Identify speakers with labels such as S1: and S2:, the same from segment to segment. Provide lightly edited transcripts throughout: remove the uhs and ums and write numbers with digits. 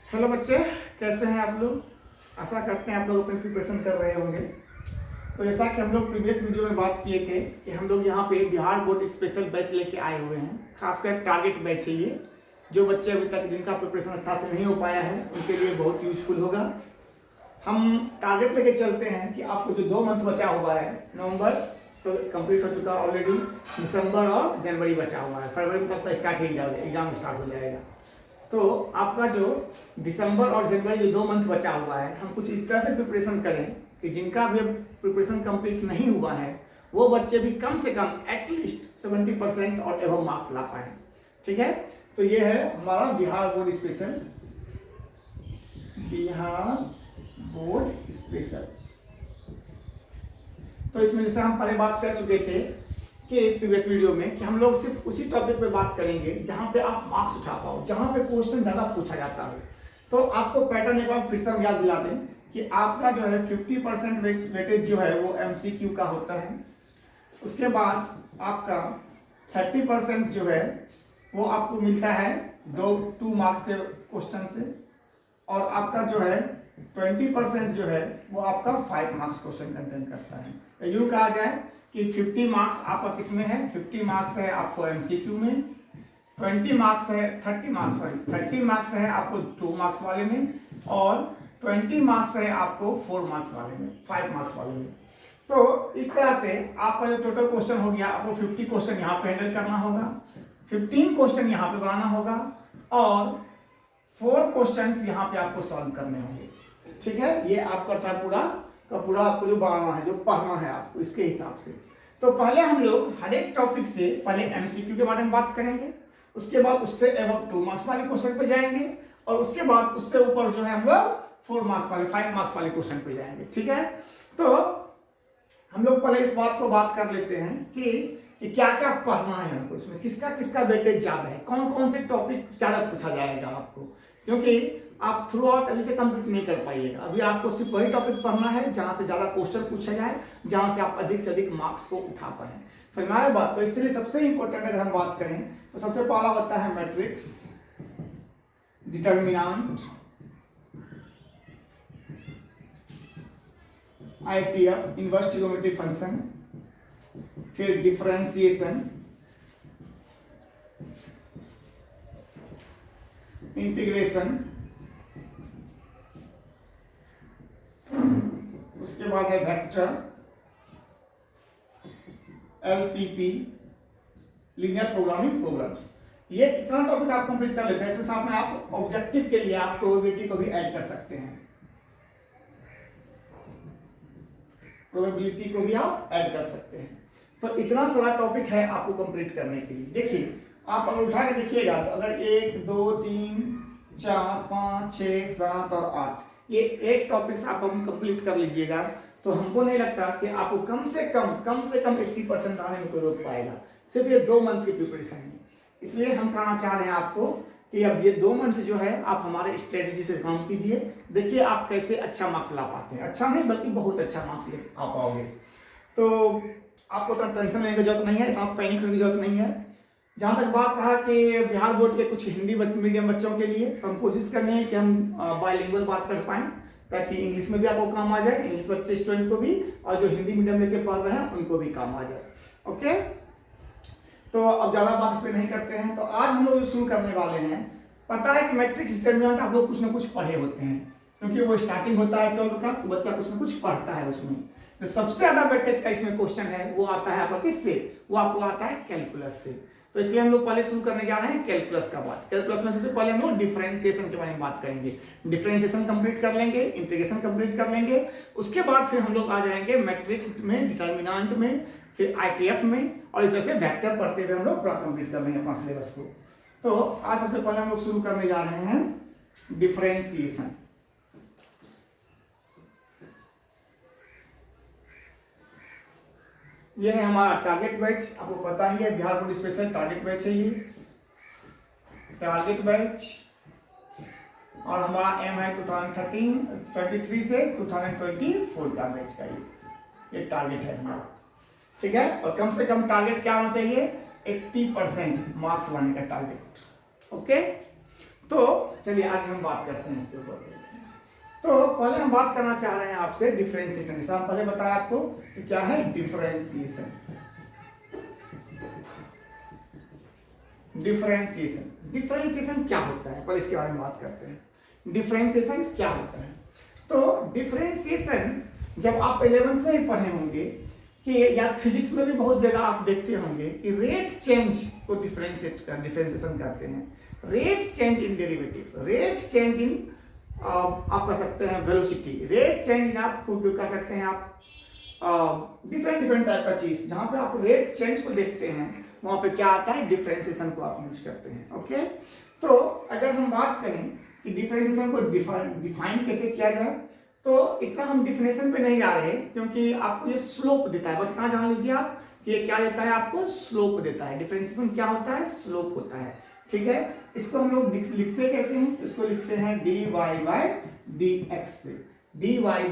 S1: Hello बच्चे, कैसे हैं आप लोग। आशा करते हैं आप लोग अपनी प्रिपरेशन कर रहे होंगे। तो जैसा कि हम लोग प्रीवियस वीडियो में बात किए थे कि हम लोग यहाँ पे बिहार बोर्ड स्पेशल बैच लेके आए हुए हैं। खासकर टारगेट बैच है ये, जो बच्चे अभी तक जिनका प्रिपरेशन अच्छा से नहीं हो पाया है उनके लिए बहुत यूजफुल होगा। हम टारगेट लेके चलते हैं कि आपको जो 2 मंथ बचा हुआ है, नवंबर तो कंप्लीट हो चुका ऑलरेडी, दिसंबर और जनवरी बचा हुआ है, फरवरी तक का स्टार्ट हो जाएगा, एग्जाम स्टार्ट हो जाएगा। तो आपका जो दिसंबर और जनवरी जो 2 मंथ बचा हुआ है, हम कुछ इस तरह से प्रिपरेशन करें कि जिनका भी प्रिपरेशन कंप्लीट नहीं हुआ है वो बच्चे भी कम से कम एटलीस्ट 70% और एबव मार्क्स ला पाए। ठीक है, तो ये है हमारा Bihar board special, Bihar board special. तो इसमें जैसे हम पहले बात कर चुके थे कि प्रीवियस वीडियो में कि हम लोग सिर्फ उसी टॉपिक पे बात करेंगे जहां पे आप मार्क्स उठा पाओ, जहां पे क्वेश्चन ज्यादा पूछा जाता है। तो आपको पैटर्न एक बार फिर से हम याद दिला दें कि आपका जो है 50% वेटेज जो है वो MCQ का होता है। उसके बाद आपका 30% जो है वो आपको मिलता है 2 मार्क्स के क्वेश्चन से, और आपका जो है 20% जो है वो आपका 5 मार्क्स क्वेश्चन कंटेंट करता है। यूं कहा जाए कि 50 मार्क्स आपका किसमें है, 50 मार्क्स है आपको MCQ में, 20 मार्क्स है 30 मार्क्स है आपको 2 मार्क्स वाले में, और 20 मार्क्स है आपको 4 मार्क्स वाले में, 5 मार्क्स वाले में। तो इस तरह से आपका जो टोटल क्वेश्चन हो गया, आपको 50 क्वेश्चन यहाँ पे हैंडल करना होगा, 15 क्वेश्चन यहाँ पे बनाना होगा, और 4 क्वेश्चंस यहाँ पे आपको सॉल्व करने होंगे। ठीक है, ये आपका था पूरा का पूरा आपको जो बनाना है, जो पढ़ना है आपको इसके हिसाब से। तो पहले हम लोग हर एक टॉपिक से पहले MCQ के बारे में बात करेंगे, उसके बाद उससे एबव 2 मार्क्स वाले क्वेश्चन पे जाएंगे, और उसके बाद उससे ऊपर जो है हम लोग 4 मार्क्स वाले 5 मार्क्स वाले क्वेश्चन पे जाएंगे। ठीक है, तो हम लोग पहले इस बात को बात कर लेते हैं कि क्या क्या पढ़ना है हमको, इसमें किसका किसका वेटेज ज्यादा है, कौन कौन से टॉपिक ज्यादा पूछा जाएगा आपको, क्योंकि आप थ्रू आउट अभी से कंप्लीट नहीं कर पाइएगा। अभी आपको सिर्फ वही टॉपिक पढ़ना है जहां से ज्यादा क्वेश्चन पूछा जाए, जहां से आप अधिक से अधिक मार्क्स को उठा पाए। फिर हमारे बात तो इसलिए सबसे इंपॉर्टेंट अगर हम बात करें तो सबसे पहला होता है matrix, determinant, ITF inverse trigonometric function, फिर डिफरेंशिएशन, इंटीग्रेशन, उसके बाद है vector, LPP, linear programming problems. ये इतना टॉपिक आप कंप्लीट कर लेते हैं। इसके साथ में आप ऑब्जेक्टिव के लिए आप प्रोबेबिलिटी को भी ऐड कर सकते हैं, प्रोबेबिलिटी को भी आप ऐड कर सकते हैं। तो इतना सारा टॉपिक है आपको कंप्लीट करने के लिए। देखिए, आप अगर उठा के देखिएगा तो अगर 1 2 3 4 5 6 7 और 8 ये 8 टॉपिक्स आप हम कंप्लीट कर लीजिएगा तो हमको नहीं लगता कि आपको कम से कम 80% आने में कोई रोक पाएगा, सिर्फ ये 2 मंथ की प्रिपरेशन है। इसलिए हम कहना चाह रहे हैं आपको कि अब ये 2 मंथ जो है आप हमारे स्ट्रेटेजी से काम कीजिए, देखिए आप कैसे अच्छा मार्क्स ला पाते हैं। अच्छा नहीं बल्कि बहुत अच्छा मार्क्स ले आ पाओगे। तो आपको तो टेंशन लेने की जरूरत नहीं है, इतना पैनिक होने की जरूरत नहीं है। जहाँ तक बात रहा कि बिहार बोर्ड के कुछ हिंदी मीडियम बच्चों के लिए, तो हम कोशिश करनी है कि हम बाइलिंगुअल बात कर पाएं ताकि इंग्लिश में भी आपको काम आ जाए, इंग्लिश बच्चे स्टूडेंट को भी, और जो हिंदी मीडियम लेके पढ़ रहे हैं उनको भी काम आ जाए। ओके, तो अब ज्यादा बात इस पर नहीं करते हैं। तो आज हम लोग शुरू करने वाले हैं। पता है कि मैट्रिक्स डिटर्मिनेंट आप लोग कुछ ना कुछ पढ़े होते हैं, क्योंकि वो स्टार्टिंग होता है 12 का, तो बच्चा कुछ ना कुछ पढ़ता है उसमें। तो सबसे ज्यादा वेटेज का इसमें क्वेश्चन है वो आता है आपका किससे, वो आपको आता है कैलकुलस से। तो इसलिए हम लोग पहले शुरू करने जा रहे हैं कैलकुलस का बात। कैलकुलस में सबसे पहले हम लोग डिफरेंशिएशन के बारे में बात करेंगे। डिफरेंशिएशन कंप्लीट कर लेंगे, इंटीग्रेशन कंप्लीट कर लेंगे, उसके बाद फिर हम लोग आ जाएंगे मैट्रिक्स में, डिटर्मिनेंट में, फिर ITF में, और इस तरह से वेक्टर पढ़ते हुए हम लोग पूरा कंप्लीट कर लेंगे अपना सिलेबस को। तो आज सबसे पहले हम लोग शुरू करने जा रहे हैं डिफरेंशिएशन। ये है हमारा टारगेट बैच, आपको पता ही है Bihar board special target batch है ये टारगेट बैच, और हमारा एम है 2023 से 2024 का बैच का ये टारगेट है हमारा। ठीक है, और कम से कम टारगेट क्या होना चाहिए, 80% मार्क्स लाने का टारगेट। ओके, तो चलिए आगे हम बात करते हैं इसके ऊपर। तो पहले हम बात करना चाह रहे हैं आपसे डिफरेंशिएशन। जैसा हम पहले बताया आपको कि क्या है डिफरेंशिएशन। डिफरेंशिएशन क्या होता है, पहले इसके बारे में बात करते हैं। डिफरेंशिएशन क्या होता है? तो डिफरेंशिएशन जब आप 11th में ही पढ़े होंगे कि या फिजिक्स में भी बहुत जगह आप देखते होंगे कि रेट चेंज को डिफरेंशिएशन कहते हैं। Rate change in derivative, rate change in आप कह सकते हैं वेलोसिटी, रेट चेंज इन आप कह सकते हैं आप डिफरेंट टाइप का चीज। जहां पे आप रेट चेंज को देखते हैं वहां पे क्या आता है, डिफरेंशिएशन को आप यूज करते हैं। ओके, तो अगर हम बात करें कि डिफरेंशिएशन को डिफाइन कैसे किया जाए, तो इतना हम डिफिनेशन पे नहीं जा रहे क्योंकि आपको ये स्लोप देता है। बस कहाँ जान लीजिए आप कि ये क्या देता है, आपको स्लोप देता है। डिफरेंशिएशन क्या होता है, स्लोप होता है। ठीक है, इसको हम लोग लिखते कैसे हैं, इसको लिखते हैं dy बाय dx से, dy बाय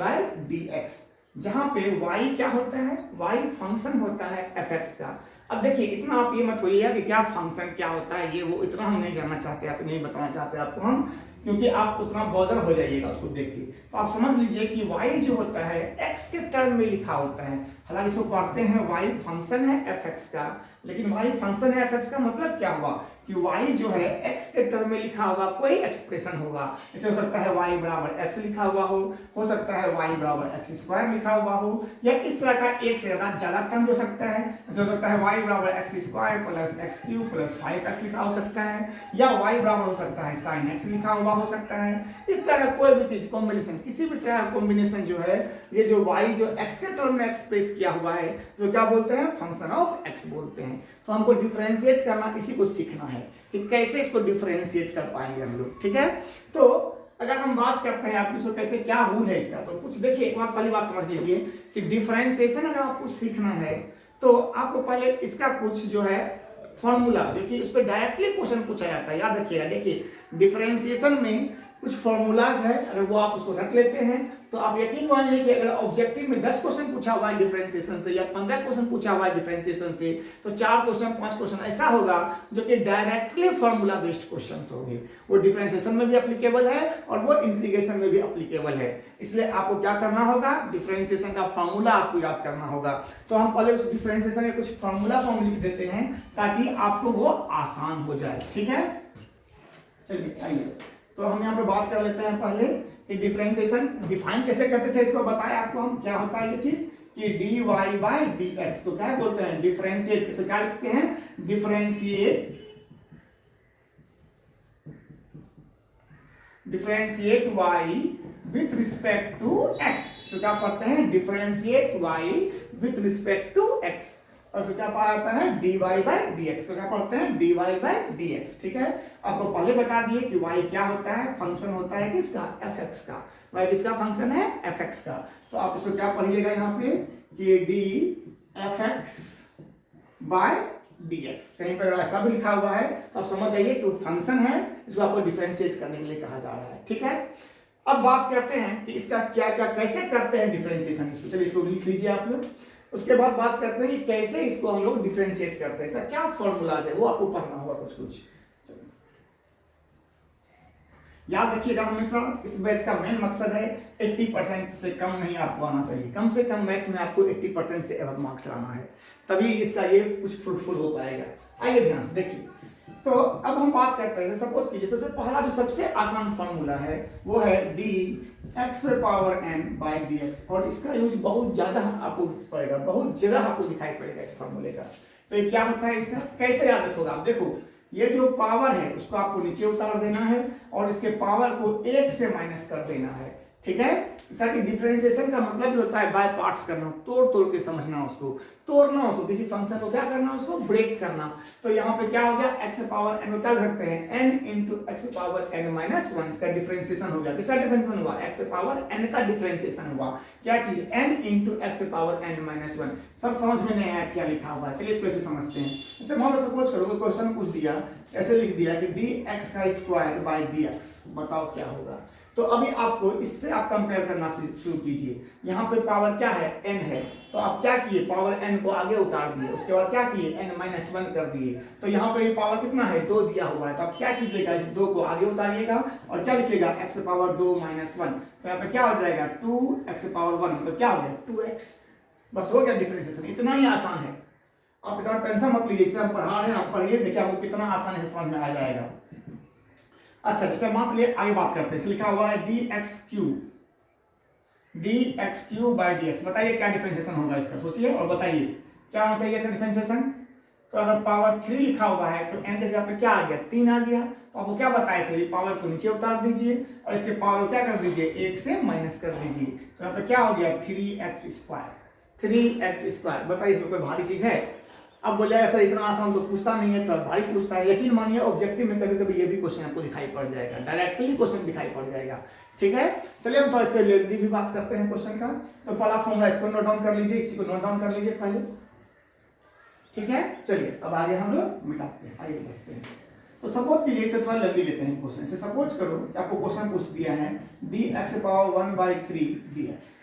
S1: dx, जहां पे y क्या होता है, y फंक्शन होता है fx का। अब देखिए इतना आप ये मत होइएगा कि क्या फंक्शन क्या होता है ये वो, इतना हम नहीं जानना चाहते, आप नहीं बताना चाहते आपको हम, क्योंकि आप उतना बॉदर हो जाइएगा उसको देख के। तो आप समझ लीजिए कि y जो होता है x के टर्म में लिखा होता है। हालांकि इसको पढ़ते हैं y फंक्शन है fx का, लेकिन y फंक्शन है fx का मतलब क्या हुआ कि y जो है x के टर्म में लिखा हुआ कोई एक्सप्रेशन होगा। जैसे हो सकता है y बराबर x लिखा हुआ हो सकता है y बराबर x स्क्वायर लिखा हुआ हो, या इस तरह का एक से ज्यादा टर्म हो सकता है। जैसे हो सकता है y बराबर x square plus x cube plus 5x लिखा हो सकता है, या y बराबर हो सकता है sin x लिखा हुआ हो सकता है। इस तरह का कोई भी चीज कॉम्बिनेशन, किसी भी तरह का कॉम्बिनेशन जो है, ये जो y जो x के टर्म में एक्सप्रेस किया हुआ है, जो क्या बोलते हैं, फंक्शन ऑफ x बोलते हैं। तो हमको डिफरेंशिएट करना, इसी को सीखना है कि कैसे इसको डिफरेंशिएट कर पाएंगे हम लोग। ठीक है, तो अगर हम बात करते हैं आप इसको कैसे, क्या रूल है इसका, तो कुछ देखिए, एक बार पहली बात समझ लीजिए कि डिफरेंशिएशन अगर आपको सीखना है तो आपको पहले इसका कुछ जो है फॉर्मूला, जो कि उस पर डायरेक्टली क्वेश्चन पूछा जाता है, याद रखिएगा। देखिए डिफरेंशिएशन में कुछ फॉर्मूलाज है, अगर वो आप उसको रख लेते हैं तो आप यकीन मानिए कि अगर ऑब्जेक्टिव में 10 क्वेश्चन पूछा हुआ है डिफरेंशिएशन से, या 15 क्वेश्चन पूछा हुआ है डिफरेंशिएशन से, तो 4 क्वेश्चन 5 क्वेश्चन ऐसा होगा जो कि डायरेक्टली फॉर्मूला बेस्ड क्वेश्चंस होंगे। वो डिफरेंशिएशन में भी एप्लीकेबल है और वो इंटीग्रेशन में भी एप्लीकेबल है। इसलिए आपको क्या करना होगा, डिफरेंशिएशन का फॉर्मूला आपको याद करना होगा। तो हम पहले उस डिफरेंशिएशन के कुछ फॉर्मूला फॉर्म लिख देते हैं ताकि आपको वो आसान हो जाए। ठीक है, चलिए आइए, तो हम यहाँ पे बात कर लेते हैं पहले कि डिफरेंशिएशन डिफाइन कैसे करते थे। इसको बताया आपको हम क्या होता है ये चीज कि dy बाय dx को क्या बोलते हैं, डिफरेंशिएट। इसको क्या लिखते हैं, differentiate y with respect to x। तो क्या पढ़ते हैं, differentiate y with respect to x, और फिर क्या पाता है dy बाय dx। तो क्या पढ़ते हैं, dy बाय dx। ठीक है, आपको पहले बता दिए कि y क्या होता है, फंक्शन होता है किसका, fx का। y किसका फंक्शन है, fx का। तो आप इसको क्या पढ़िएगा यहाँ पे कि dfx बाय dx, कहीं पर ऐसा भी लिखा हुआ है तो आप समझ जाइए कि फंक्शन है, इसको आपको डिफरेंशिएट करने के लिए कहा जा रहा है। ठीक है, अब बात करते हैं कि इसका क्या क्या कैसे करते हैं डिफरेंशिएशन। इसको चलिए इसको लिख लीजिए आप लोग। उसके बाद बात करते हैं कि कैसे इसको हम लोग डिफरेंशिएट करते हैं, इसका क्या फॉर्मूलाज है वो आपको पढ़ना होगा कुछ। याद रखिएगा हमेशा, इस बैच का मेन मकसद है 80% से कम नहीं आपको आना चाहिए। कम से कम मैथ में आपको 80% से अबव मार्क्स लाना है, तभी इसका ये कुछ फ्रूटफुल हो पाएगा। आइए ध्यान से देखिए, तो अब हम बात करते हैं, सपोज कीजिए सबसे पहला जो सबसे आसान फॉर्मूला है वो है dx power n by dx, और इसका यूज बहुत ज्यादा आपको पड़ेगा, बहुत जगह आपको दिखाई पड़ेगा इस फॉर्मूले का। तो ये क्या होता है, इसका कैसे याद रखोगे आप, देखो ये जो पावर है उसको आपको नीचे उतार देना है और इसके पावर को 1 से माइनस कर देना है। ठीक है, जैसा कि डिफरेंशिएशन का मतलब भी होता है बाय पार्ट्स करना, तोड़ तोड़ के समझना, उसको तोड़ना, उसको किसी फंक्शन को क्या करना, उसको ब्रेक करना। तो यहाँ पे क्या हो गया, x पावर n क्या रखते हैं, n into x power n minus 1, इसका डिफरेंशिएशन हो गया। किसका डिफरेंशिएशन हुआ, x पावर n का डिफरेंशिएशन हुआ। क्या चीज, n into x power n minus 1। सब समझ में नहीं आया क्या लिखा हुआ है, चलिए इसको ऐसे समझते हैं। जैसे मान लो सपोज करो क्वेश्चन पूछ दिया, ऐसे लिख दिया कि dx का स्क्वायर बाय dx, बताओ क्या होगा। तो अभी आपको इससे आप कंपेयर करना शुरू कीजिए। यहाँ पे पावर क्या है, n है, तो आप क्या किए, पावर n को आगे उतार दिए, उसके बाद क्या किए, n-1 कर दिए। तो यहाँ पे पावर कितना है, 2 दिया हुआ है, तो आप क्या कीजिएगा, इस 2 को आगे उतारिएगा और क्या लिखिएगा, x पावर 2 माइनस 1। तो यहाँ पे क्या हो जाएगा, 2x पावर 1, तो क्या हो गया 2x। बस हो गया डिफरेंशिएशन, इतना ही आसान है। आप इतना टेंशन मत लीजिए, इसे हम पढ़ा रहे हैं, आप पढ़िए, देखिए आपको कितना आसानी से समझ में आ जाएगा। अच्छा, जैसे मान लीजिए आगे बात करते हैं, लिखा हुआ है dx क्यूब बाई dx। बताइए क्या डिफरेंशिएशन होगा इसका, सोचिए और बताइए क्या होना चाहिए इसका डिफरेंशिएशन। तो अगर पावर 3 लिखा हुआ है तो n के जगह पे क्या आ गया, 3 आ गया। तो आपको क्या बताए थे, पावर को नीचे उतार दीजिए और इसके पावर को क्या कर दीजिए, 1 से माइनस कर दीजिए। तो यहाँ पे क्या हो गया, 3x स्क्वायर। बताइए इसमें कोई भारी चीज है। अब बोलिएगा सर इतना आसान तो पूछता नहीं है, थोड़ा भारी पूछता है। यकीन मानिए ऑब्जेक्टिव में कभी कभी ये भी क्वेश्चन आपको दिखाई पड़ जाएगा, डायरेक्टली क्वेश्चन दिखाई पड़ जाएगा। ठीक है, चलिए हम थोड़ा इससे लेंदी भी बात करते हैं क्वेश्चन का। तो पहला फॉर्मूला इसको नोट डाउन कर लीजिए, इसी को नोट डाउन कर लीजिए पहले। ठीक है, चलिए अब आगे हम लोग मिटाते हैं, आगे बढ़ते हैं। तो सपोज कीजिए इसे थोड़ा लेंदी लेते हैं क्वेश्चन। इसे सपोज करो कि आपको क्वेश्चन पूछ दिया है dx पावर 1/3 dx।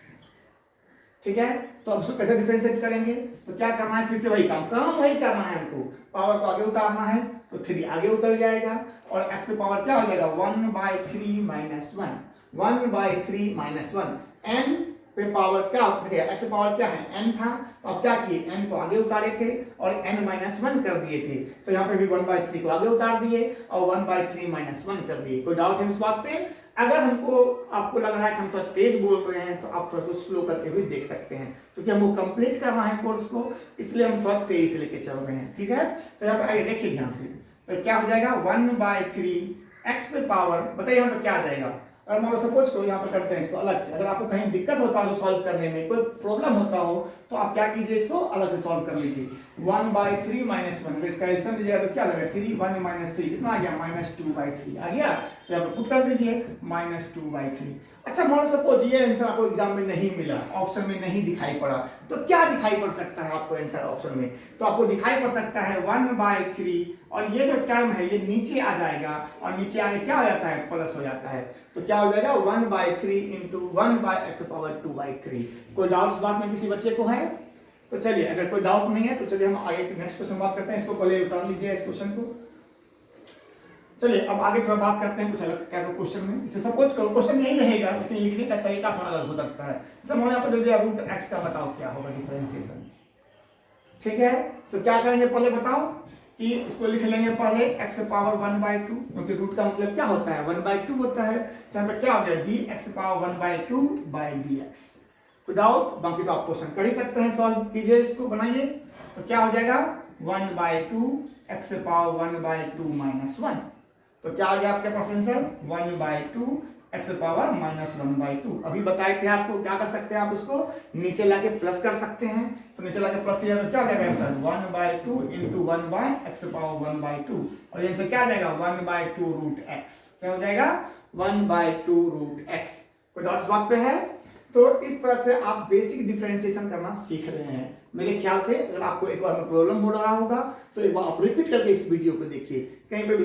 S1: ठीक है, तो अब इसको कैसे डिफरेंशिएट करेंगे, तो क्या करना है, फिर से वही काम वही करना है हमको। पावर को आगे उतारना है तो 3 आगे उतर जाएगा और x पावर क्या हो जाएगा, 1/3 माइनस 1, 1/3 माइनस 1। n पे पावर क्या, देखिए x पावर क्या है, n था, तो अब क्या किए, n को आगे उतारे थे और n-1 कर दिए थे। तो यहाँ पे भी 1/3 को आगे उतार दिए और 1/3 माइनस 1 कर दिए। कोई डाउट है इस बात पे। अगर आपको लग रहा है कि हम थोड़ा तेज बोल रहे हैं तो आप थोड़ा सा स्लो करके भी देख सकते हैं, क्योंकि हमको कंप्लीट करना है कोर्स को, इसलिए हम थोड़ा तेज से लेके चल रहे हैं। ठीक है, तो यहाँ पे आइए देखिए ध्यान से। तो क्या हो जाएगा, 1/3 x पे पावर, बताइए यहाँ पे क्या आ जाएगा। अगर मान लो सपोज करो यहाँ पे करते हैं इसको अलग से। अगर आपको कहीं दिक्कत होता हो सॉल्व करने में, कोई प्रॉब्लम होता हो, तो आप क्या कीजिए, इसको अलग से सॉल्व कर लीजिए। 1/3 माइनस 1, इसका एल्सियम लीजिएगा तो क्या लगा, 3, 1 माइनस 3 कितना आ गया, -2/3 आ गया। तो यहाँ पे पुट कर दीजिए -2/3। अच्छा, मान लो सपोज ये आंसर आपको एग्जाम में नहीं मिला, ऑप्शन में नहीं दिखाई पड़ा, तो क्या दिखाई पड़ सकता है आपको आंसर ऑप्शन में, तो आपको दिखाई पड़ सकता है 1/3 और ये जो टर्म है ये नीचे आ जाएगा और नीचे आगे क्या हो जाता है, प्लस हो जाता है। तो क्या हो जाएगा, 1/3 इंटू 1/x पावर 2/3। कोई डाउट इस बात में किसी बच्चे को है? तो चलिए, अगर कोई डाउट नहीं है तो चलिए हम आगे नेक्स्ट क्वेश्चन बात करते हैं। इसको पहले उतार लीजिए इस क्वेश्चन को। चलिए अब आगे थोड़ा बात करते हैं कुछ अलग टाइप के क्वेश्चन में। इसे सपोज करो क्वेश्चन यही रहेगा लेकिन लिखने का तरीका थोड़ा अलग हो सकता है। जैसे मैंने आपको दे दिया √x का, बताओ क्या होगा डिफरेंशिएशन। ठीक है, तो क्या करेंगे पहले बताओ कि इसको लिख लेंगे पहले x पावर 1/2, क्योंकि रूट का मतलब क्या होता है, 1/2 होता है। तो यहाँ पे क्या हो गया, dx पावर 1/2/dx। तो डाउट, बाकी तो आप क्वेश्चन कर ही सकते हैं, सॉल्व कीजिए, इसको बनाइए। तो क्या हो जाएगा, 1/2 x पावर 1/2 माइनस 1। तो क्या आ गया आपके पास आंसर, 1/2 x पावर -1/2। अभी बताए थे आपको क्या कर सकते हैं, आप इसको नीचे लाके प्लस कर सकते हैं। तो नीचे लाके प्लस किया तो क्या आ जाएगा आंसर, 1/2 इंटू 1/x पावर 1/2 और ये आंसर क्या आ जाएगा, 1/2 √x। क्या हो जाएगा, 1/2 √x। कोई डाउट इस बात पे है? तो इस तरह से आप बेसिक डिफरेंशिएशन करना सीख रहे हैं मेरे ख्याल से। अगर आपको एक बार में प्रॉब्लम हो रहा होगा तो एक बार आप रिपीट करके इस वीडियो को देखिए। कहीं पे भी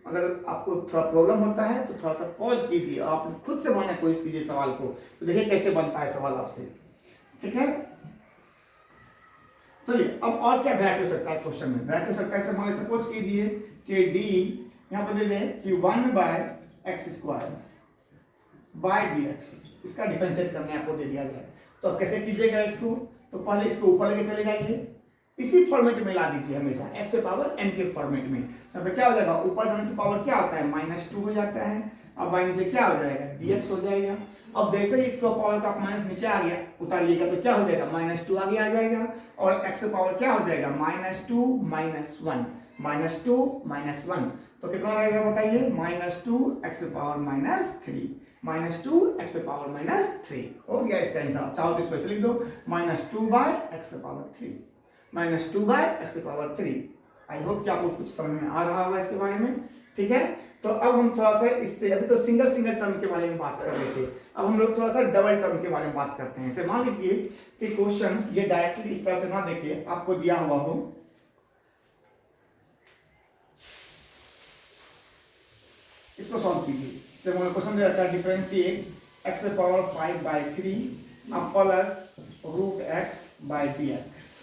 S1: अगर आपको थोड़ा प्रॉब्लम होता है तो थोड़ा सा पॉज कीजिए, आप खुद से बनने की कोशिश कीजिए सवाल को, तो देखिए कैसे बनता है सवाल आपसे। ठीक है, चलिए अब और क्या वैरायटी हो सकता है क्वेश्चन में। वैरायटी हो सकता है, मान सपोज कीजिए कि d यहाँ पर दे दें कि 1/x² बाय dx, इसका डिफरेंशिएट करने आपको दे दिया जाए। तो आप कैसे कीजिएगा इसको, तो पहले इसको ऊपर लेके चले जाइए, इसी फॉर्मेट में ला दीजिए हमेशा, x से पावर n के फॉर्मेट में। यहाँ पे क्या हो जाएगा, ऊपर जाने से पावर क्या होता है, -2 हो जाता है। अब बाई नीचे क्या हो जाएगा, dx हो जाएगा। अब जैसे ही इसको पावर का माइनस नीचे आ गया उतारिएगा तो क्या हो जाएगा, -2 आगे आ जाएगा और x से पावर क्या हो जाएगा, -2 - 1, -2 - 1। तो कितना रहेगा बताइए, -2 x पावर -3, -2 x पावर -3 हो गया इसका आंसर। चाहो तो इसको ऐसे लिख दो, -2/x power 3, -2/x power 3। I hope कि आपको कुछ समझ में आ रहा होगा इसके बारे में। ठीक है, तो अब हम थोड़ा सा इससे, अभी तो सिंगल टर्म के बारे में बात कर रहे थे, अब हम लोग थोड़ा सा डबल टर्म के बारे में बात करते हैं। जैसे मान लीजिए कि क्वेश्चंस ये डायरेक्टली इस तरह से ना देखिए, आपको दिया हुआ हो, इसको सॉल्व कीजिए। जैसे क्वेश्चन दिया जाता है differentiate x power 5/3 plus root x by D x.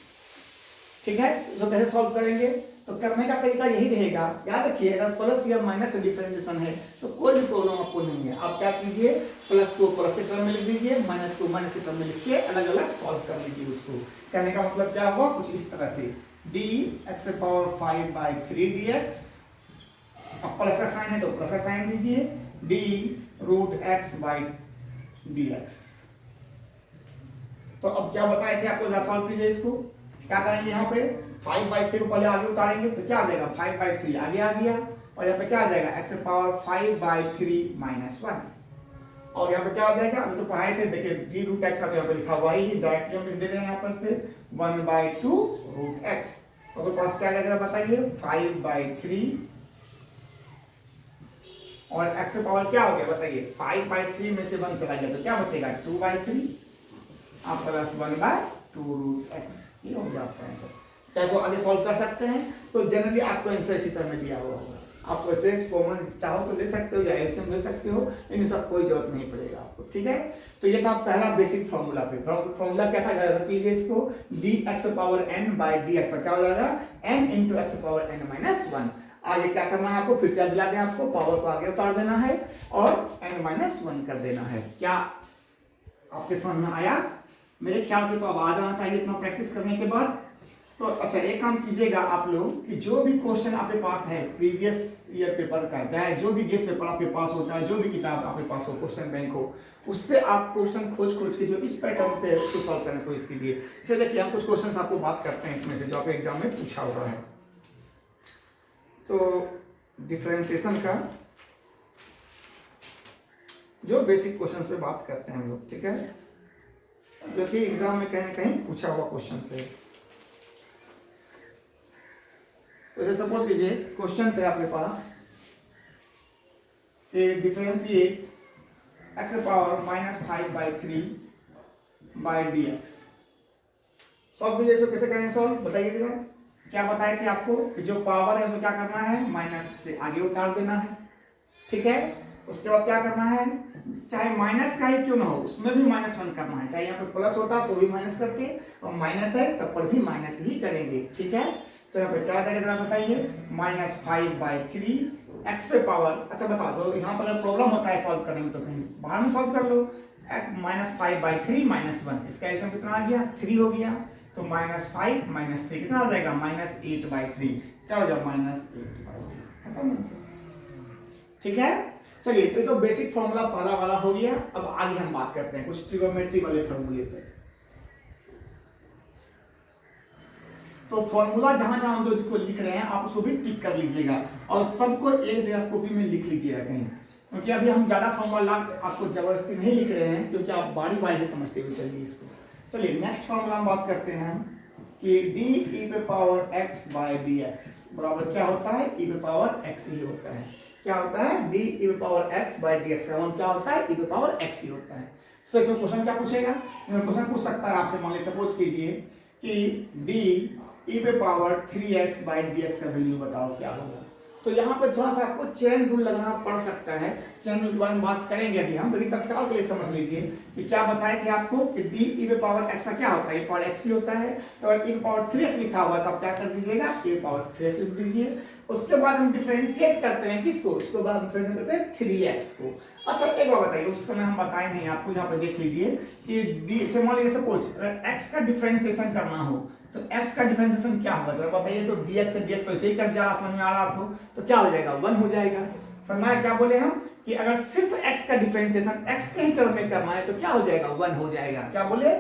S1: ठीक है, इसको कैसे सॉल्व करेंगे? तो करने का तरीका यही रहेगा, याद रखिए अगर प्लस या माइनस से डिफरेंशिएशन है तो कोई भी प्रॉब्लम आपको नहीं है। आप क्या कीजिए, प्लस को प्लस के टर्म में लिख दीजिए, माइनस को माइनस के टर्म में लिख के अलग अलग सॉल्व कर लीजिए। उसको कहने का मतलब क्या हुआ, कुछ इस तरह से डी एक्स पावर 5/3 dx, अब प्लस का साइन है तो प्लस का साइन दीजिए, d root x by D x. तो अब क्या बताए थे आपको, सॉल्व कीजिए इसको। क्या करेंगे, यहाँ पे 5/3 को पहले आगे उतारेंगे तो क्या आ जाएगा, 5/3 आगे आ गया, और यहाँ पे क्या आ जाएगा x पावर 5/3 - 1, और यहाँ पे क्या आ जाएगा, अभी तो पढ़ाए थे, देखिए डी रूट एक्स का तो यहाँ पे लिखा हुआ ही, डायरेक्टली हम लिख दे रहे हैं यहाँ पर से 1/2 रूट एक्स। तो पास क्या आ जाएगा बताइए, 5/3, और x पावर क्या हो गया बताइए, 5/3 में से 1 चला गया तो क्या बचेगा, 2/3 आप प्लस 1/2 रूट एक्स। ये हो गया आपका आंसर। क्या इसको आगे सॉल्व कर सकते हैं? तो जनरली आपको आंसर इसी तरह में दिया हुआ होगा, आप वैसे कॉमन चाहो तो ले सकते हो या एलसीएम ले सकते हो, लेकिन सब कोई जरूरत नहीं पड़ेगा आपको। ठीक है, तो ये था पहला बेसिक फॉर्मूला पे। फॉर्मूला क्या था, रख लीजिए इसको, dx power n by dx का क्या हो जाएगा, n into x power n minus 1। आगे क्या करना है आपको, फिर से याद दिला दें आपको, पावर को आगे उतार देना है और n माइनस 1 कर देना है। क्या आपके समझ में आया? मेरे ख्याल से तो अब आ जाना चाहिए इतना प्रैक्टिस करने के बाद। तो अच्छा एक काम कीजिएगा आप लोग कि जो भी क्वेश्चन आपके पास है प्रीवियस ईयर पेपर का, चाहे जो भी गेस्ट पेपर आपके पास हो, चाहे जो भी किताब आपके पास हो, क्वेश्चन बैंक हो, उससे आप क्वेश्चन खोज के जो इस पैटर्न पे उसको सॉल्व करने की कोशिश कीजिए। इसे देखिए हम कुछ क्वेश्चन आपको बात करते हैं इसमें से जो आपके एग्जाम में पूछा हुआ है। तो डिफरेंशिएशन का जो बेसिक क्वेश्चन पे बात करते हैं हम लोग, ठीक है, जो कि एग्जाम में कहीं ना कहीं पूछा हुआ क्वेश्चन से। तो सपोज कीजिए क्वेश्चन है आपके पास कि differentiate x power -5/3 by dx। Solve कीजिए, इसको कैसे करेंगे सॉल्व बताइए जरा। क्या बताए थे आपको कि जो पावर है उसको क्या करना है, माइनस से आगे उतार देना है। ठीक है, उसके बाद क्या करना है, चाहे माइनस का ही क्यों ना हो उसमें भी -1 करना है, चाहे यहाँ पे प्लस होता तो भी माइनस करते, और माइनस है तब पर भी माइनस ही करेंगे। ठीक है, तो यहाँ पे क्या जाएगा जरा बताइए, -5/3 x पे पावर। अच्छा बताओ, तो यहाँ पर प्रॉब्लम होता है सॉल्व करने में तो कहीं बाहर में सॉल्व कर लो। -5/3 - 1, इसका एल्सियम कितना आ गया, 3 हो गया, तो -5 - 3 कितना आ जाएगा, -8/3। क्या हो जाएगा, -8/3। खत्म आंसर। ठीक है, चलिए तो ये तो बेसिक फॉर्मूला पहला वाला हो गया। अब आगे हम बात करते हैं कुछ ट्रिगोनोमेट्री वाले फॉर्मूले पे। तो फॉर्मूला जहां जहां हम जो लिख रहे हैं आप उसको भी टिक कर लीजिएगा, और सबको एक जगह कॉपी में लिख लीजिएगा कहीं, क्योंकि अभी हम ज्यादा फॉर्मूला आपको जबरदस्ती नहीं लिख रहे हैं, क्योंकि आप बारी बारी से समझते हुए चलिए इसको। चलिए नेक्स्ट फॉर्मूला हम बात करते हैं कि डी ई पे power x by D x बराबर क्या होता है, ई पे पावर एक्स ही होता है। क्या होता है, डी ई पे power x by D x का मान क्या होता है, ई पे पावर एक्स ही होता है। सो इसमें क्वेश्चन क्या पूछेगा, क्वेश्चन पूछ सकता है आपसे, मान लीजिए सपोज कीजिए कि डी ई पे पावर 3x बाई dx का वैल्यू बताओ क्या होगा। तो यहाँ पे थोड़ा सा आपको चेन रूल लगाना पड़ सकता है, चेन रूल के बारे में बात करेंगे अभी हम, लेकिन तत्काल के लिए समझ लीजिए कि क्या बताए थे आपको कि डी ई पे पावर x का क्या होता है, e पावर x ही होता है। तो अगर e पे पावर 3x लिखा हुआ तो आप क्या कर दीजिएगा, e पे पावर 3x लिख दीजिए। उसके बाद हम डिफरेंशिएट करते हैं किसको, इसको बाद डिफरेंशिएट करते हैं 3x को। अच्छा एक बात बताइए, उस समय हम बताए नहीं आपको, यहाँ पे देख लीजिए कि डी से मान लीजिए सपोज अगर x का डिफरेंशिएशन करना हो तो x का डिफरेंशिएशन क्या होगा जरा बताइए। तो dx से dx तो ऐसे ही कट जा रहा, समझ में आ रहा आपको, तो क्या हो जाएगा, 1 हो जाएगा। समझना है क्या बोले हम कि अगर सिर्फ x का डिफरेंशिएशन x के ही टर्म में करना है तो क्या हो जाएगा, 1 हो जाएगा। क्या बोले,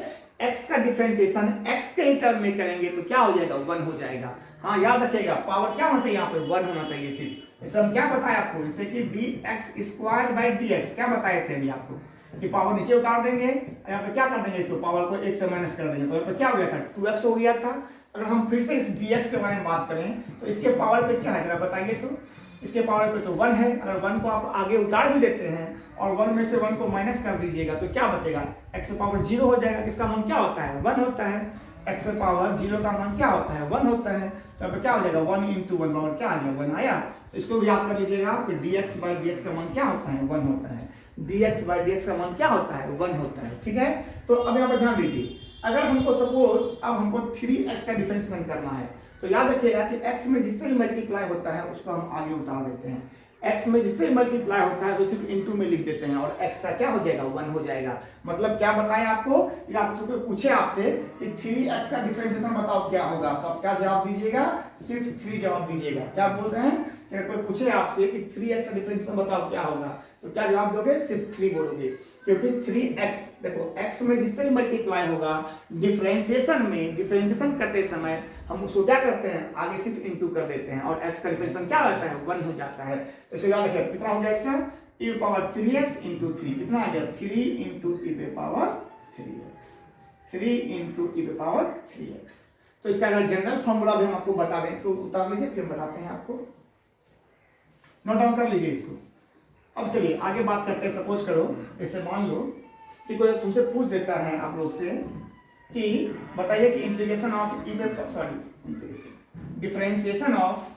S1: x का डिफरेंशिएशन x के ही टर्म में करेंगे तो क्या हो जाएगा, 1 हो जाएगा। हाँ याद रखिएगा, पावर क्या होना चाहिए यहाँ पे, 1 होना चाहिए सिर्फ। इसे हम क्या बताया आपको, जैसे कि dx² बाई dx क्या बताए थे अभी आपको कि पावर नीचे उतार देंगे, यहाँ पे क्या कर देंगे, इसको पावर को 1 से माइनस कर देंगे, तो यहाँ पे क्या हो गया था, 2x हो गया था। अगर हम फिर से इस dx के बारे में बात करें तो इसके पावर पे क्या है जरा बताइए। तो इसके पावर पे तो 1 है, अगर 1 को आप आगे उतार भी देते हैं और 1 में से 1 को माइनस कर दीजिएगा तो क्या बचेगा, x पे पावर 0 हो जाएगा। किसका मान क्या होता है, 1 होता है। x पे पावर 0 का मान क्या होता है, 1 होता है। तो यहाँ पे क्या हो जाएगा, 1 × 1 बराबर क्या आ गया, 1 आया। तो इसको भी याद कर लीजिएगा कि dx बाई dx का मान क्या होता है, 1 होता है। dx बाई dx का मान क्या होता है, 1 होता है। ठीक है, तो अब यहाँ पर ध्यान दीजिए, अगर हमको सपोज अब हमको 3x का डिफरेंशिएशन करना है, तो याद रखिएगा कि x में जिससे भी मल्टीप्लाई होता है उसको हम आगे उतार देते हैं। x में जिससे मल्टीप्लाई होता है तो सिर्फ इनटू में लिख देते हैं और x का क्या हो जाएगा 1 हो जाएगा। मतलब क्या बताएं आपको, या आपको पूछे आपसे कि 3x का डिफरेंशिएशन बताओ क्या होगा, तो आप क्या जवाब दीजिएगा, सिर्फ 3 जवाब दीजिएगा। क्या बोल रहे हैं कि अगर कोई पूछे आपसे कि 3x का डिफरेंशिएशन बताओ क्या होगा, तो क्या जवाब दोगे, सिर्फ 3 बोलोगे, क्योंकि 3x देखो x में जिससे भी मल्टीप्लाई होगा डिफरेंशिएशन करते समय हम उसको क्या करते हैं, आगे सिर्फ इनटू कर देते हैं और x का डिफरेंशिएशन क्या होता है 1 हो जाता है। तो इसको याद रखिए कितना हो गया इसका e पावर 3x इंटू 3 कितना आ गया 3 into e power 3x 3 into e power 3x। तो इसका अगर जनरल फॉर्मूला भी हम आपको बता दें, इसको उतार लीजिए फिर बताते हैं आपको, नोट डाउन कर लीजिए इसको। अब चलिए आगे बात करते हैं। सपोज करो जैसे मान लो कि कोई तुमसे पूछ देता है आप लोग से कि बताइए कि integration of differentiation of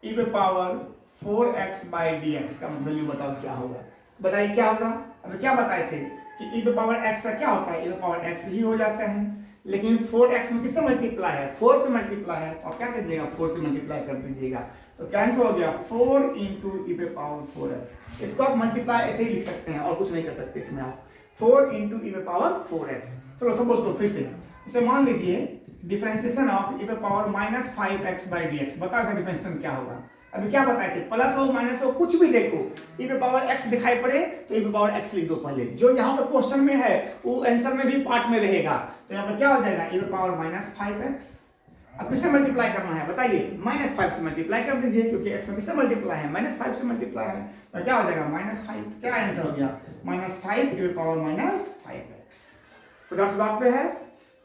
S1: e power 4x by dx का वैल्यू बताओ क्या होगा। तो बताइए क्या होगा। अभी क्या बताए थे कि e पावर x का क्या होता है, e पावर x ही हो जाता है, लेकिन 4x में किससे मल्टीप्लाई है, 4 से मल्टीप्लाई है, तो आप क्या कीजिएगा 4 से मल्टीप्लाई कर दीजिएगा, तो कैंसिल हो गया 4 इंटू ई पे पावर 4x। इसको आप मल्टीप्लाई ऐसे ही लिख सकते हैं और कुछ नहीं कर सकते इसमें आप, 4 इंटू ई पे पावर 4x। चलो सपोज करो फिर से इसे मान लीजिए डिफरेंशिएशन ऑफ ई पे power minus 5x by dx, बता था डिफरेंशिएशन क्या होगा। अभी क्या बताए थे, प्लस हो माइनस हो कुछ भी देखो, ई पे पावर x दिखाई पड़े तो ई पे पावर x लिख दो पहले, जो यहाँ पर क्वेश्चन में है वो आंसर में भी पार्ट में रहेगा। तो यहाँ पर क्या हो जाएगा ई पे पावर माइनस 5x। अब किससे मल्टीप्लाई करना है बताइए, -5 से मल्टीप्लाई कर दीजिए क्योंकि x में किससे मल्टीप्लाई है, -5 से मल्टीप्लाई है, तो क्या हो जाएगा -5। क्या आंसर हो गया -5 की पावर -5x। तो डॉट्स बात पे है।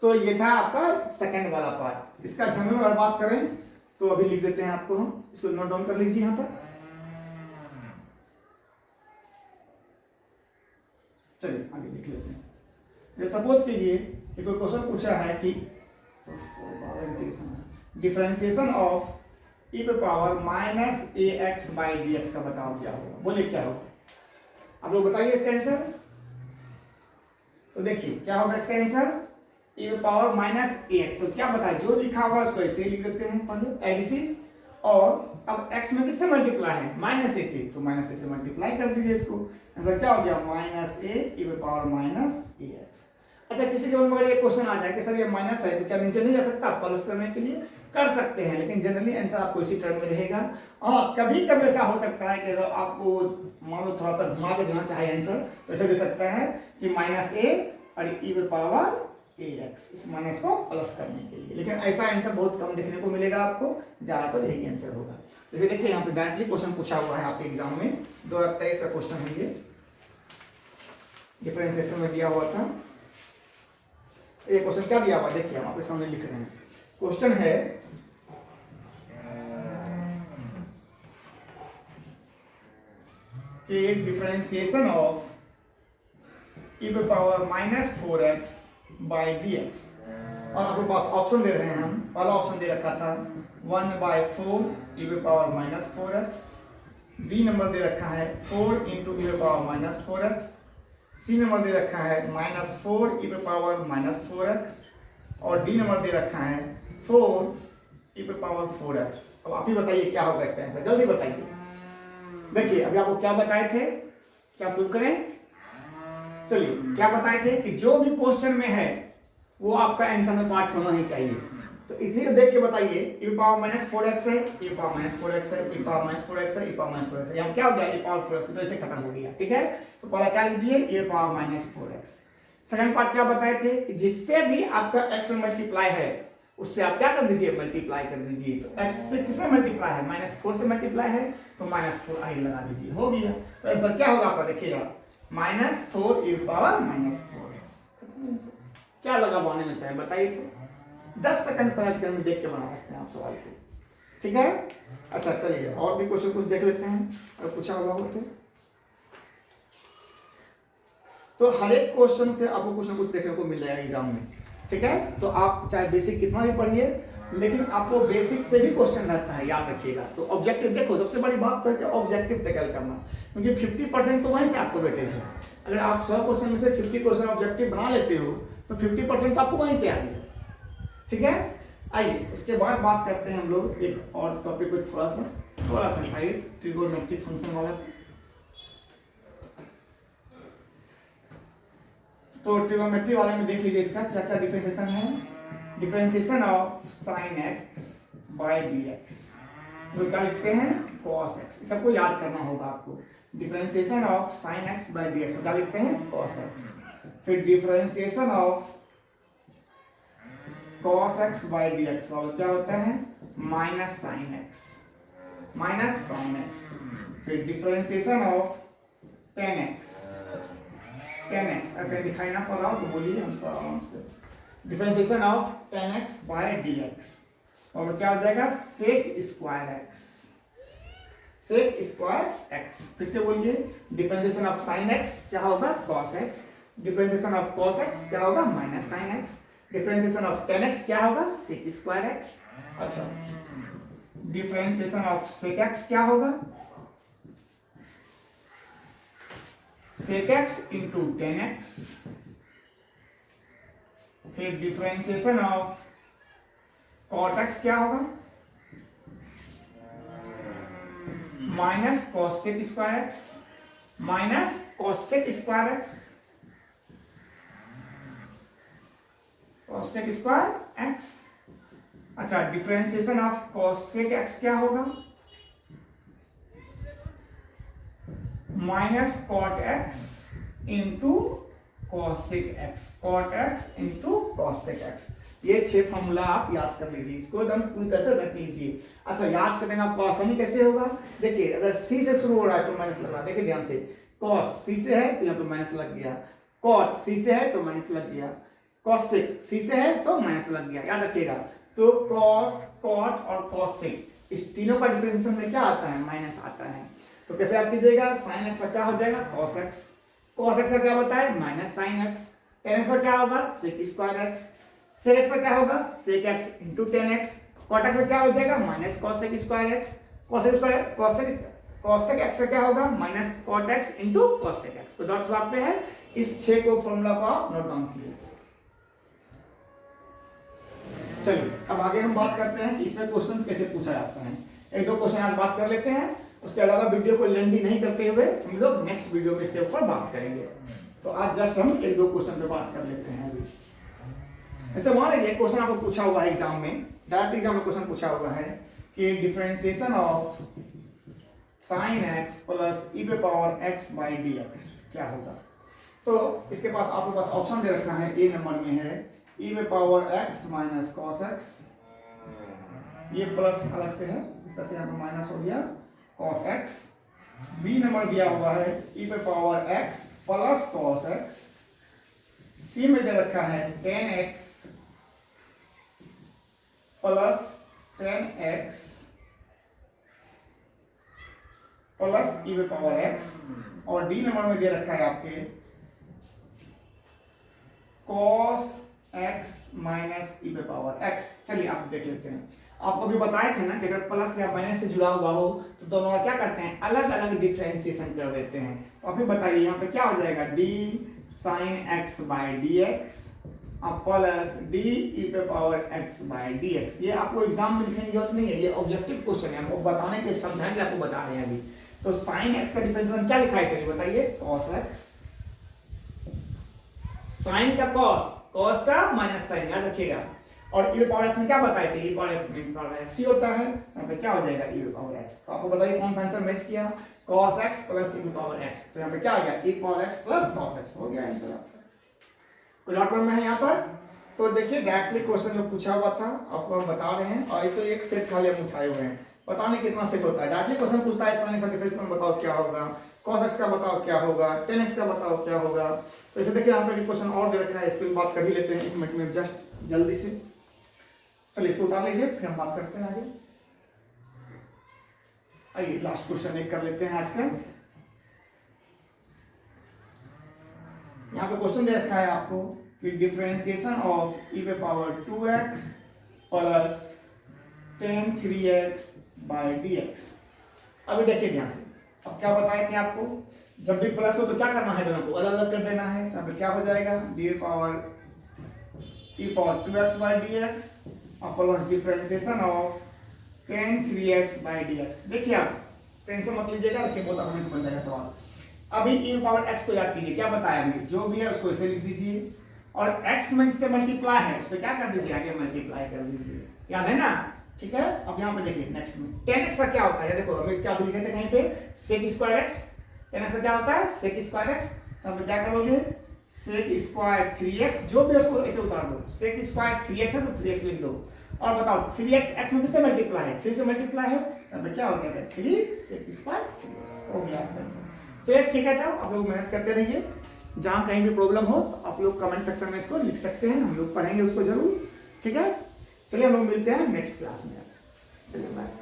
S1: तो ये था आपका सेकंड वाला पार्ट। इसका जनरल वाला बात करें तो अभी लिख देते हैं आपको, हम इसको नोट डाउन कर लीजिए यहाँ पर। चलिए आगे देख लेते हैं। सपोज कीजिए कि कोई क्वेश्चन पूछा है कि डिफरेंशिएशन ऑफ e पे पावर -ax बाई dx का बताओ क्या होगा। बोले क्या होगा, आप लोग बताइए इसका आंसर। तो देखिए क्या होगा इसका आंसर, e पे पावर -ax। तो क्या बताए, जो लिखा हुआ उसको ऐसे ही लिख देते हैं पहले एज इट इज, और अब x में किससे मल्टीप्लाई है -a से, तो -a से मल्टीप्लाई कर दीजिए इसको। आंसर क्या हो गया -a e पे पावर -ax। अच्छा किसी के मन में ये क्वेश्चन आ जाए कि सर ये माइनस है तो क्या नीचे नहीं जा सकता, प्लस करने के लिए कर सकते हैं, लेकिन जनरली आंसर आपको इसी टर्म में रहेगा। और कभी कभी ऐसा हो सकता है कि अगर आपको मान लो थोड़ा सा घुमा के देना चाहे आंसर, तो ऐसे दे सकता है कि -a और e पे पावर ax, इस माइनस को प्लस करने के लिए। लेकिन ऐसा आंसर बहुत कम देखने को मिलेगा आपको, ज्यादातर यही आंसर होगा। जैसे देखिए यहाँ पे डायरेक्टली क्वेश्चन पूछा हुआ है आपके एग्जाम में, 2023 का क्वेश्चन है ये, डिफरेंशिएशन में दिया हुआ था। ये क्वेश्चन क्या दिया हुआ देखिए, हम आपके सामने लिख रहे हैं। क्वेश्चन है कि डिफरेंशिएशन ऑफ e पे पावर -4x बाई dx, और आपके पास ऑप्शन दे रहे हैं हम। पहला ऑप्शन दे रखा था 1/4 e पे पावर -4x, बी नंबर दे रखा है 4 इंटू e पे पावर -4x, सी नंबर दे रखा है -4 e पे पावर -4x, और डी नंबर दे रखा है 4 e पे पावर 4x। अब आप ही बताइए क्या होगा इसका आंसर, जल्दी बताइए। देखिए अभी आपको क्या बताए थे, क्या शुरू करें, चलिए क्या बताए थे कि जो भी क्वेश्चन में है वो आपका आंसर में पार्ट होना ही चाहिए। तो इसी को देख के बताइए, e पावर -4x है, e पावर -4x है, e पावर -4x है, e पावर -4x है, यहाँ क्या हो गया e पावर 4x, तो इसे खत्म हो गया। ठीक है, तो पहला क्या लिख दिए e power -4x। Second part क्या बताए थे कि जिससे भी आपका x में मल्टीप्लाई है उससे आप क्या कर दीजिए, मल्टीप्लाई कर दीजिए। तो x से किससे मल्टीप्लाई है, -4 से मल्टीप्लाई है, तो -4 आई लगा दीजिए, हो गया। तो आंसर क्या होगा आपका देखिएगा -4 e पावर -4x। क्या लगा बनाने में सर बताइए, तो 10 सेकंड 5 सेकंड में देख के बना सकते हैं आप सवाल को। ठीक है, अच्छा चलिए और भी क्वेश्चन कुछ देख लेते हैं अगर पूछा हुआ हो तो हर एक क्वेश्चन से आपको कुछ ना कुछ देखने को मिल जाएगा एग्जाम में। ठीक है, तो आप चाहे बेसिक कितना भी पढ़िए, लेकिन आपको बेसिक से भी क्वेश्चन रहता है, याद रखिएगा। तो ऑब्जेक्टिव देखो, सबसे बड़ी बात तो है कि ऑब्जेक्टिव टैकल करना, क्योंकि 50% तो वहीं से आपको वेटेज है। अगर आप 100 क्वेश्चन में से 50 क्वेश्चन ऑब्जेक्टिव बना लेते हो तो 50% तो आपको वहीं से आ गया। ठीक है, आइए उसके बाद बात करते हैं हम लोग एक और टॉपिक पे, थोड़ा सा आइए ट्रिगोनोमेट्रिक फंक्शन वाला। तो ट्रिगोनोमेट्री वाले में देख लीजिए इसका क्या क्या डिफरेंशिएशन है। Differentiation of sine x by d x, तो क्या लिखते हैं cos x, सबको याद करना होगा आपको। Differentiation of sine x by d x क्या लिखते हैं cos x। फिर differentiation of cos x by d x वाला क्या होता है माइनस साइन एक्स। फिर डिफरेंशिएशन ऑफ टेन एक्स अगर दिखाई ना पड़ रहा हो तो बोलिए हम थोड़ा आराम से। Differentiation of tan x by d x और क्या हो जाएगा सेक स्क्वायर एक्स। फिर से बोलिए डिफरेंशिएशन ऑफ साइन एक्स क्या होगा cos x, differentiation of cos x क्या होगा minus sine x, differentiation of tan x क्या होगा सेक स्क्वायर एक्स। अच्छा, डिफरेंशिएशन ऑफ सेक एक्स क्या होगा sec x into tan x. फिर डिफरेंशिएशन ऑफ कॉट एक्स क्या होगा minus cosec square x, minus cosec square x, cosec square x. अच्छा, differentiation of cosec x क्या होगा minus cot x into cosec x, cot x into cosec x. ये 6 formula आप याद कर लीजिए, इसको एकदम पूरी तरह से रट लीजिए। अच्छा, याद करने में आपको आसानी कैसे होगा, देखिए अगर सी से शुरू हो रहा है तो माइनस लग रहा है, देखिए ध्यान से, कॉस सी से है तो यहाँ पे माइनस लग गया, कॉट सी से है तो माइनस लग गया, कॉसेक सी से है तो माइनस लग गया, याद रखिएगा। तो कॉस, कॉट और कॉसेक इस तीनों का डिफरेंशिएशन में क्या आता है माइनस आता है। तो कैसे याद कीजिएगा, साइन एक्स का क्या हो जाएगा कॉस एक्स, कॉस एक्स का क्या बताए minus sine x, tan x का क्या होगा sec square x, sec x का क्या होगा sec x into tan x, cot x का क्या हो जाएगा minus cosec square x, cosec x का क्या होगा minus cot x into cosec x. तो डॉट्स वहां पे है, इस 6 को फॉर्मूला को आप नोट डाउन कीजिए। चलिए अब आगे हम बात करते हैं कि इसमें क्वेश्चंस कैसे पूछा जाता है। एक दो क्वेश्चन आज बात कर लेते हैं, उसके अलावा वीडियो को लेंथी नहीं करते हुए हम लोग नेक्स्ट वीडियो में इसके ऊपर बात करेंगे। तो आज जस्ट हम एक दो क्वेश्चन पे बात कर लेते हैं अभी। ऐसे मान लीजिए क्वेश्चन आपको पूछा हुआ है एग्जाम में, डायरेक्ट एग्जाम में क्वेश्चन पूछा हुआ है कि differentiation of sin x plus e पे power x by D x क्या होगा। तो इसके पास आपके पास ऑप्शन दे रखा है, ए नंबर में है e पे power x minus cos x, ये प्लस अलग से है, इस तरह से यहाँ पे माइनस हो गया cos x। बी नंबर दिया हुआ है e पे power x plus cos x, सी में दे रखा है 10x plus 10x plus e पे पावर x, और डी नंबर में दे रखा है आपके cos x माइनस e पे पावर x। चलिए आप देख लेते हैं, आपको भी बताए थे ना कि अगर प्लस या माइनस से जुड़ा हुआ हो तो दोनों का क्या करते हैं अलग अलग डिफरेंशिएशन कर देते हैं। तो आप ही बताइए यहाँ पे क्या हो जाएगा d sin x by D X plus D E पे power x by D X. ये आपको एग्जाम में लिखने की जरूरत नहीं है, ये ऑब्जेक्टिव क्वेश्चन है, हमको बताने के समझाएंगे, आपको बता रहे हैं अभी। तो sin x का डिफरेंशिएशन क्या लिखा है चलिए बताइए cos x, sin का cos का माइनस साइन याद रखिएगा, और e पावर x में क्या बताए थे e पावर x में पावर x ही होता है, यहाँ पे क्या हो जाएगा e पावर x। तो आपको बताइए कौन सा आंसर मैच किया cos x plus e power x, तो यहाँ पे क्या आ गया e power x plus cos x हो गया आंसर आपका। कोई डाउट में है यहाँ पर। तो देखिए डायरेक्टली क्वेश्चन जो पूछा हुआ था आपको हम बता रहे हैं, और ये तो एक सेट खाली हम उठाए हुए हैं, पता नहीं कितना सेट होता है। डायरेक्टली क्वेश्चन पूछता है sin x का डिफरेंशिएशन बताओ क्या होगा, cos x का बताओ क्या होगा, tan x का बताओ क्या होगा। तो इसे देखिए यहाँ पे क्वेश्चन और दे रखा है, इस पर बात कर ही लेते हैं 1 मिनट में जस्ट जल्दी से। चलिए इसको उतार लीजिए फिर हम बात करते हैं आगे। आइए लास्ट क्वेश्चन एक कर लेते हैं आज का। यहाँ पे क्वेश्चन दे रखा है आपको कि डिफरेंशिएशन ऑफ e पे power 2x plus tan 3x by dx। अभी देखिए ध्यान से, अब क्या बताए थे आपको, जब भी प्लस हो तो क्या करना है दोनों को अलग अलग कर देना है। यहाँ पे क्या हो जाएगा d power e power 2x by dx upon differentiation of tan 3x by dx। देखिए आप टेंशन मत लीजिएगा, रखिए बहुत आसानी से बन जाएगा सवाल। अभी e पावर x को याद कीजिए, क्या बताया हमने, जो भी है उसको ऐसे लिख दीजिए और x में इससे मल्टीप्लाई है उससे क्या कर दीजिए, आगे मल्टीप्लाई कर दीजिए, याद है ना। ठीक है, अब यहाँ पे देखिए नेक्स्ट में tan x का क्या होता है, देखो हमें क्या लिखे थे कहीं पे sec square x, tan x का क्या होता है sec स्क्वायर x। तो हम क्या करोगे sec स्क्वायर 3x, जो भी उसको ऐसे उतार दो, sec स्क्वायर 3x है तो 3x लिख दो और बताओ 3x x में किससे मल्टीप्लाई है, 3 से मल्टीप्लाई है, तब क्या हो गया 3 sec स्क्वायर 3x हो गया आंसर। चलिए ठीक है, तब आप लोग मेहनत करते रहिए, जहां कहीं भी प्रॉब्लम हो तो आप लोग कमेंट सेक्शन में इसको लिख सकते हैं, हम लोग पढ़ेंगे उसको जरूर। ठीक है, चलिए हम लोग मिलते हैं नेक्स्ट क्लास में। चलिए बाय।